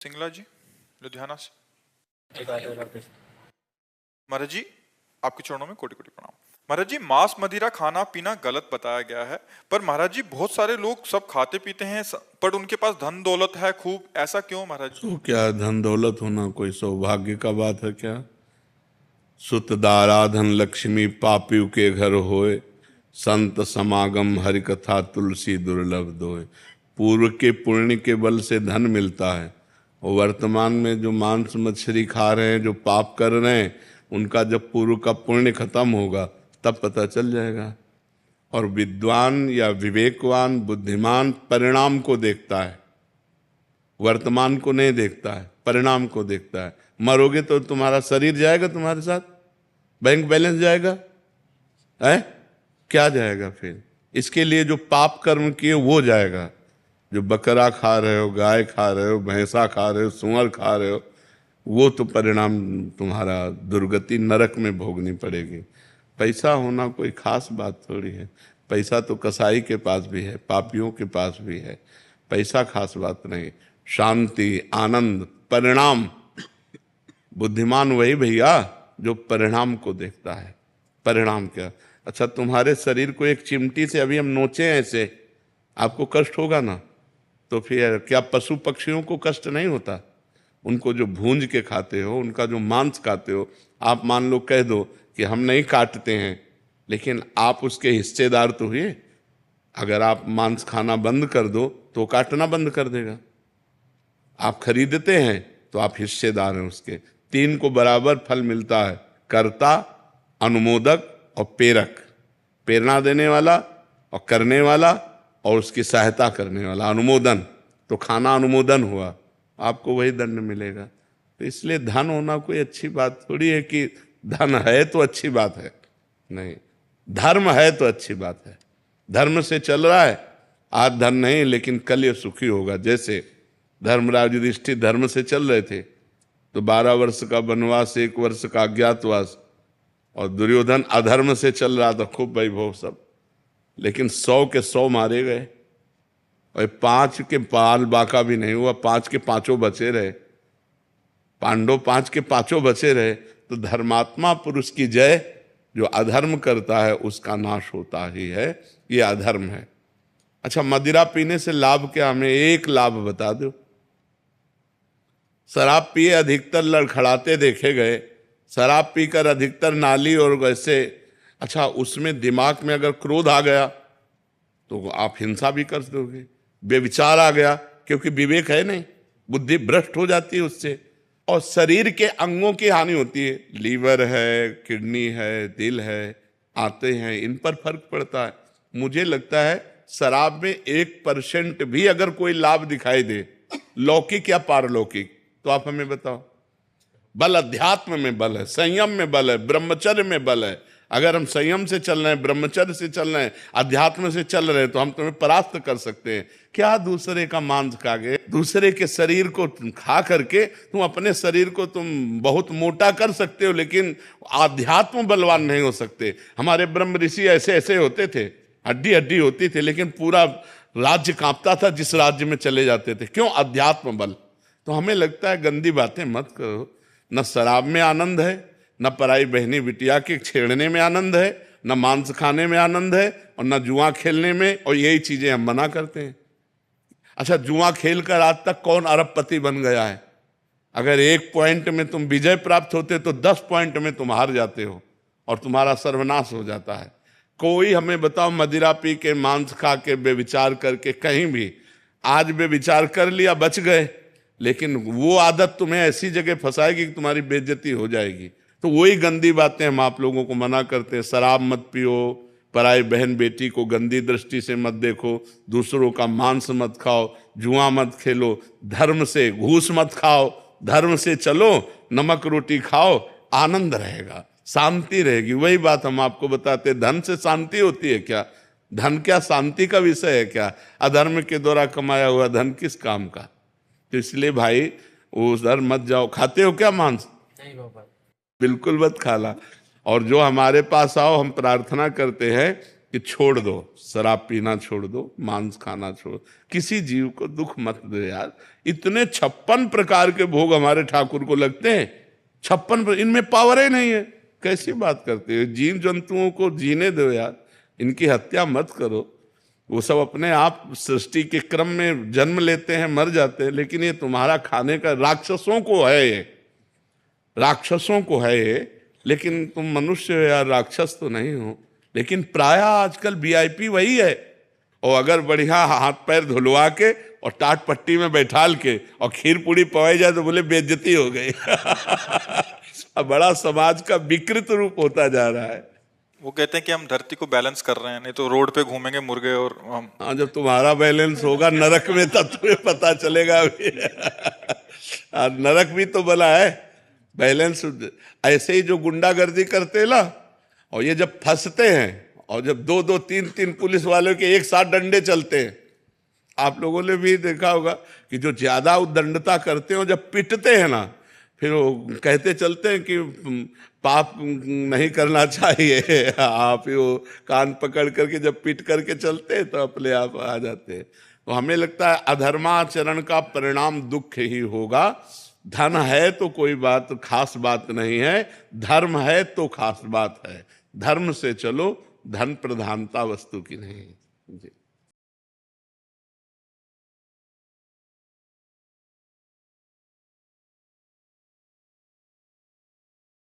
सिंगला जी लुधियाना से। महाराज जी, आपके चरणों में कोटि कोटि प्रणाम। महाराज जी, मांस मदिरा खाना पीना गलत बताया गया है, पर महाराज जी बहुत सारे लोग सब खाते पीते हैं, पर उनके पास धन दौलत है खूब, ऐसा क्यों महाराज जी? तो क्या धन दौलत होना कोई सौभाग्य का बात है क्या? सुत दारा धन लक्ष्मी पापियों के घर होए, संत समागम हरि कथा तुलसी दुर्लभ दोए। पूर्व के पुण्य के बल से धन मिलता है, और वर्तमान में जो मांस मछली खा रहे हैं, जो पाप कर रहे हैं, उनका जब पूर्व का पुण्य खत्म होगा तब पता चल जाएगा। और विद्वान या विवेकवान बुद्धिमान परिणाम को देखता है, वर्तमान को नहीं देखता है, परिणाम को देखता है। मरोगे तो तुम्हारा शरीर जाएगा, तुम्हारे साथ बैंक बैलेंस जाएगा है? क्या जाएगा फिर? इसके लिए जो पाप कर्म किए वो जाएगा। जो बकरा खा रहे हो, गाय खा रहे हो, भैंसा खा रहे हो, सुअर खा रहे हो, वो तो परिणाम तुम्हारा दुर्गति नरक में भोगनी पड़ेगी। पैसा होना कोई खास बात थोड़ी है। पैसा तो कसाई के पास भी है, पापियों के पास भी है। पैसा खास बात नहीं। शांति, आनंद, परिणाम। बुद्धिमान वही भैया जो परिणाम को देखता है। परिणाम क्या? अच्छा, तुम्हारे शरीर को एक चिमटी से अभी हम नोचे ऐसे, आपको कष्ट होगा ना? तो फिर क्या पशु पक्षियों को कष्ट नहीं होता? उनको जो भूंज के खाते हो, उनका जो मांस खाते हो, आप मान लो कह दो कि हम नहीं काटते हैं, लेकिन आप उसके हिस्सेदार तो हुए। अगर आप मांस खाना बंद कर दो तो काटना बंद कर देगा। आप खरीदते हैं तो आप हिस्सेदार हैं उसके। तीन को बराबर फल मिलता है, कर्ता, अनुमोदक और प्रेरक। प्रेरणा देने वाला और करने वाला और उसकी सहायता करने वाला, अनुमोदन। तो खाना अनुमोदन हुआ, आपको वही दंड मिलेगा। तो इसलिए धन होना कोई अच्छी बात थोड़ी है कि धन है तो अच्छी बात है, नहीं। धर्म है तो अच्छी बात है। धर्म से चल रहा है, आज धन नहीं लेकिन कल ये सुखी होगा। जैसे धर्मराज युधिष्ठिर धर्म से चल रहे थे तो 12 वर्ष का वनवास, 1 वर्ष का अज्ञातवास, और दुर्योधन अधर्म से चल रहा था, खूब वैभव सब, लेकिन 100 के 100 मारे गए और 5 के पाल बाका भी नहीं हुआ। 5 के 5 बचे रहे, पांडव 5 के 5 बचे रहे। तो धर्मात्मा पुरुष की जय, जो अधर्म करता है उसका नाश होता ही है। ये अधर्म है। अच्छा, मदिरा पीने से लाभ क्या? हमें एक लाभ बता दो। शराब पिए अधिकतर लड़खड़ाते देखे गए। शराब पीकर अधिकतर नाली और वैसे, अच्छा उसमें दिमाग में अगर क्रोध आ गया तो आप हिंसा भी कर दोगे। बेविचार आ गया, क्योंकि विवेक है नहीं, बुद्धि भ्रष्ट हो जाती है उससे। और शरीर के अंगों की हानि होती है। लीवर है, किडनी है, दिल है, आते हैं, इन पर फर्क पड़ता है। मुझे लगता है शराब में 1% भी अगर कोई लाभ दिखाई दे, लौकिक या पारलौकिक, तो आप हमें बताओ। बल अध्यात्म में बल है, संयम में बल है, ब्रह्मचर्य में बल है। अगर हम संयम से चल रहे हैं, ब्रह्मचर्य से चल रहे हैं, अध्यात्म से चल रहे हैं, तो हम तुम्हें परास्त कर सकते हैं। क्या दूसरे का मांस खा के, दूसरे के शरीर को खा करके तुम अपने शरीर को तुम बहुत मोटा कर सकते हो, लेकिन आध्यात्म बलवान नहीं हो सकते। हमारे ब्रह्म ऋषि ऐसे ऐसे होते थे, हड्डी हड्डी होती थी, लेकिन पूरा राज्य कांपता था जिस राज्य में चले जाते थे। क्यों? अध्यात्म बल। तो हमें लगता है गंदी बातें मत करो। न शराब में आनंद है, न पराई बहनी बिटिया के छेड़ने में आनंद है, न मांस खाने में आनंद है, और न जुआ खेलने में। और यही चीजें हम मना करते हैं। अच्छा, जुआ खेल कर आज तक कौन अरबपति बन गया है? अगर 1 पॉइंट में तुम विजय प्राप्त होते तो 10 पॉइंट में तुम हार जाते हो और तुम्हारा सर्वनाश हो जाता है। कोई हमें बताओ, मदिरा पी के, मांस खा के, बेविचार करके, कहीं भी आज बेविचार कर लिया, बच गए, लेकिन वो आदत तुम्हें ऐसी जगह फंसाएगी कि तुम्हारी बेइज्जती हो जाएगी। तो वही गंदी बातें हम आप लोगों को मना करते हैं। शराब मत पियो, पराई बहन बेटी को गंदी दृष्टि से मत देखो, दूसरों का मांस मत खाओ, जुआ मत खेलो, धर्म से घूस मत खाओ, धर्म से चलो, नमक रोटी खाओ, आनंद रहेगा, शांति रहेगी। वही बात हम आपको बताते। धन से शांति होती है क्या? धन क्या शांति का विषय है क्या? अधर्म के द्वारा कमाया हुआ धन किस काम का? तो इसलिए भाई उधर मत जाओ। खाते हो क्या मांस? नहीं बाबा, बिल्कुल मत खाला। और जो हमारे पास आओ, हम प्रार्थना करते हैं कि छोड़ दो, शराब पीना छोड़ दो, मांस खाना छोड़, किसी जीव को दुख मत दो यार। इतने 56 प्रकार के भोग हमारे ठाकुर को लगते हैं, 56, इनमें पावर ही नहीं है। कैसी बात करते हो? जीव जंतुओं को जीने दो यार, इनकी हत्या मत करो। वो सब अपने आप सृष्टि के क्रम में जन्म लेते हैं, मर जाते हैं, लेकिन ये तुम्हारा खाने का, राक्षसों को है ये, राक्षसों को है ये, लेकिन तुम मनुष्य हो यार, राक्षस तो नहीं हो। लेकिन प्रायः आजकल वीआईपी वही है, और अगर बढ़िया हाथ पैर धुलवा के और टाट पट्टी में बैठाल के और खीर पूड़ी पवाई जाए तो बोले बेइज्जती हो गई। बड़ा समाज का विकृत रूप होता जा रहा है। वो कहते हैं कि हम धरती को बैलेंस कर रहे हैं, नहीं तो रोड पे घूमेंगे मुर्गे और हम। हाँ, जब तुम्हारा बैलेंस होगा नरक में तब तुम्हें पता चलेगा भी। नरक भी तो बना है बैलेंस। ऐसे ही जो गुंडागर्दी करते ना, और ये जब फंसते हैं, और जब 2-2, 3-3 पुलिस वालों के एक साथ डंडे चलते हैं, आप लोगों ने भी देखा होगा कि जो ज्यादा उद्दंडता करते हैं, जब पिटते हैं ना, फिर वो कहते चलते हैं कि पाप नहीं करना चाहिए। आप ही वो कान पकड़ करके जब पीट करके चलते हैं तो अपने आप आ जाते हैं। तो हमें लगता है अधर्माचरण का परिणाम दुख ही होगा। धन है तो कोई बात खास बात नहीं है, धर्म है तो खास बात है। धर्म से चलो, धन प्रधानता वस्तु की नहीं। जी।